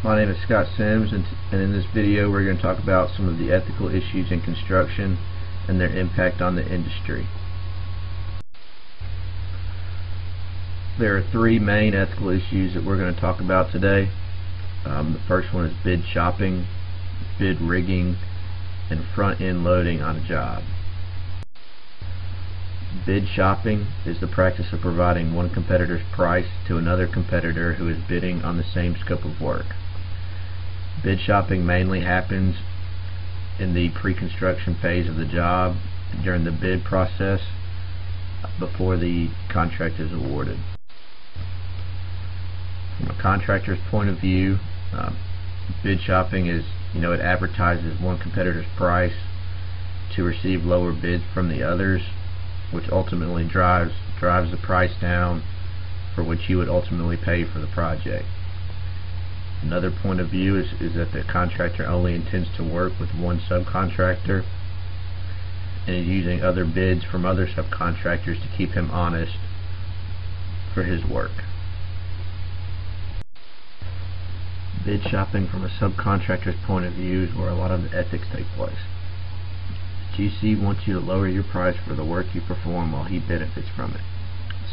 My name is Scott Sims, and in this video we're going to talk about some of the ethical issues in construction and their impact on the industry. There are three main ethical issues that we're going to talk about today. The first one is bid shopping, bid rigging, and front-end loading on a job. Bid shopping is the practice of providing one competitor's price to another competitor who is bidding on the same scope of work. Bid shopping mainly happens in the pre-construction phase of the job during the bid process before the contract is awarded. From a contractor's point of view, bid shopping is, it advertises one competitor's price to receive lower bids from the others, which ultimately drives the price down for what you would ultimately pay for the project. Another point of view is that the contractor only intends to work with one subcontractor and is using other bids from other subcontractors to keep him honest for his work. Bid shopping from a subcontractor's point of view is where a lot of the ethics take place. GC wants you to lower your price for the work you perform while he benefits from it.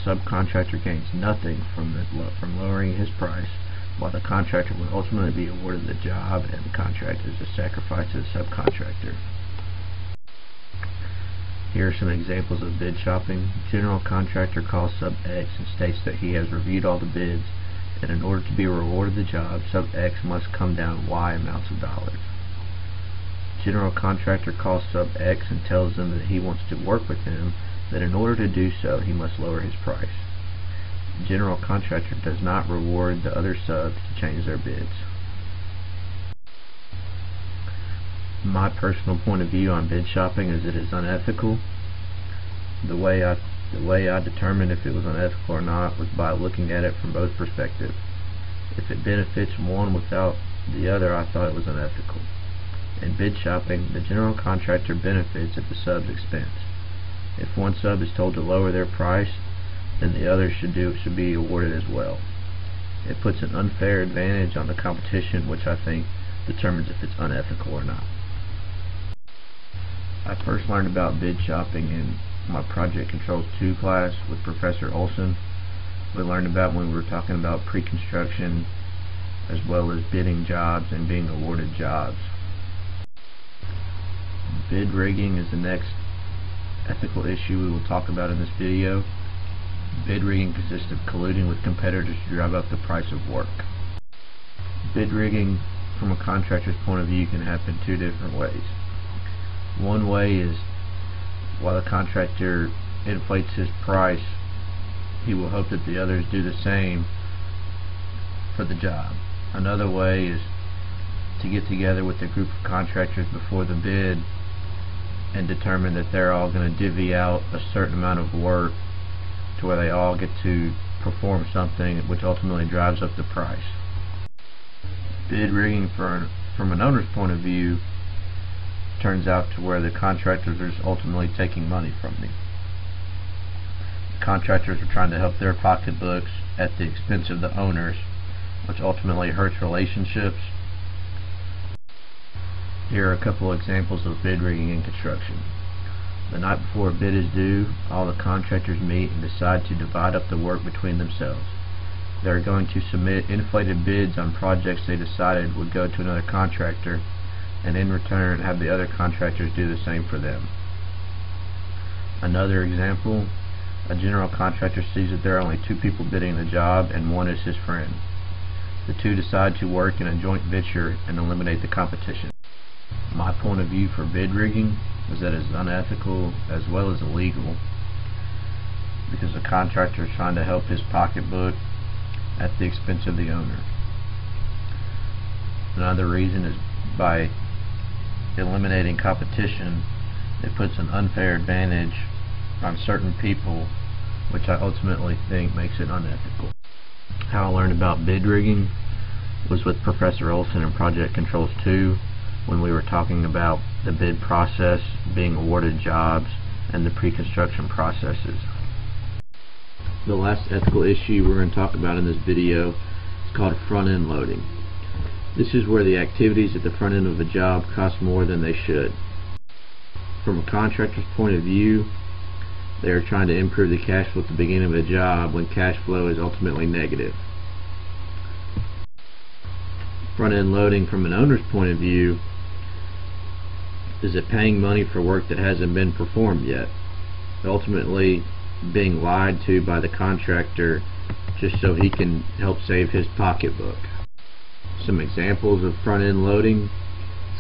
The subcontractor gains nothing from lowering his price, while the contractor will ultimately be awarded the job and the contract is a sacrifice to the subcontractor. Here are some examples of bid shopping. General contractor calls sub X and states that he has reviewed all the bids, and in order to be rewarded the job, sub X must come down Y amounts of dollars. General contractor calls sub X and tells them that he wants to work with him, that in order to do so he must lower his price. The general contractor does not reward the other subs to change their bids. My personal point of view on bid shopping is it is unethical. The way I determined if it was unethical or not was by looking at it from both perspectives. If it benefits one without the other, I thought it was unethical. In bid shopping, the general contractor benefits at the sub's expense. If one sub is told to lower their price, then the other should be awarded as well. It puts an unfair advantage on the competition, which I think determines if it's unethical or not. I first learned about bid shopping in my Project Controls 2 class with Professor Olson. We learned about when we were talking about pre-construction as well as bidding jobs and being awarded jobs. Bid rigging is the next ethical issue we will talk about in this video. Bid rigging consists of colluding with competitors to drive up the price of work. Bid rigging from a contractor's point of view can happen two different ways. One way is while the contractor inflates his price, he will hope that the others do the same for the job. Another way is to get together with a group of contractors before the bid and determine that they're all going to divvy out a certain amount of work to where they all get to perform something, which ultimately drives up the price. Bid rigging from an owner's point of view turns out to where the contractors are ultimately taking money from them. The contractors are trying to help their pocketbooks at the expense of the owners, which ultimately hurts relationships. Here are a couple examples of bid rigging in construction. The night before a bid is due, all the contractors meet and decide to divide up the work between themselves. They are going to submit inflated bids on projects they decided would go to another contractor, and in return have the other contractors do the same for them. Another example, a general contractor sees that there are only two people bidding the job and one is his friend. The two decide to work in a joint venture and eliminate the competition. My point of view for bid rigging is that it's unethical as well as illegal, because the contractor is trying to help his pocketbook at the expense of the owner. Another reason is by eliminating competition, it puts an unfair advantage on certain people, which I ultimately think makes it unethical. How I learned about bid rigging was with Professor Olson in Project Controls 2, when we were talking about the bid process, being awarded jobs, and the pre-construction processes. The last ethical issue we're going to talk about in this video is called front-end loading. This is where the activities at the front end of a job cost more than they should. From a contractor's point of view, they are trying to improve the cash flow at the beginning of a job when cash flow is ultimately negative. Front-end loading from an owner's point of view is it paying money for work that hasn't been performed yet, ultimately being lied to by the contractor just so he can help save his pocketbook. Some examples of front-end loading: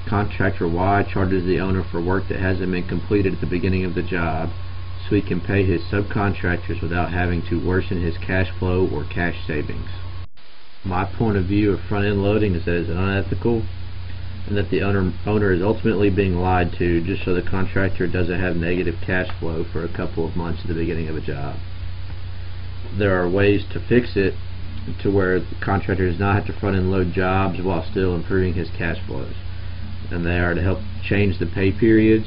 contractor Y charges the owner for work that hasn't been completed at the beginning of the job so he can pay his subcontractors without having to worsen his cash flow or cash savings. My point of view of front-end loading is that it's unethical and that the owner is ultimately being lied to just so the contractor doesn't have negative cash flow for a couple of months at the beginning of a job. There are ways to fix it to where the contractor does not have to front-end load jobs while still improving his cash flows, and they are to help change the pay periods,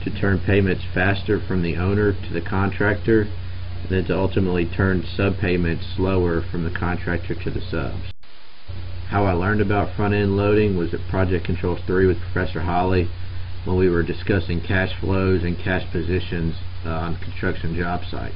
to turn payments faster from the owner to the contractor, and then to ultimately turn sub-payments slower from the contractor to the subs. How I learned about front-end loading was at Project Controls 3 with Professor Holly when we were discussing cash flows and cash positions on construction job sites.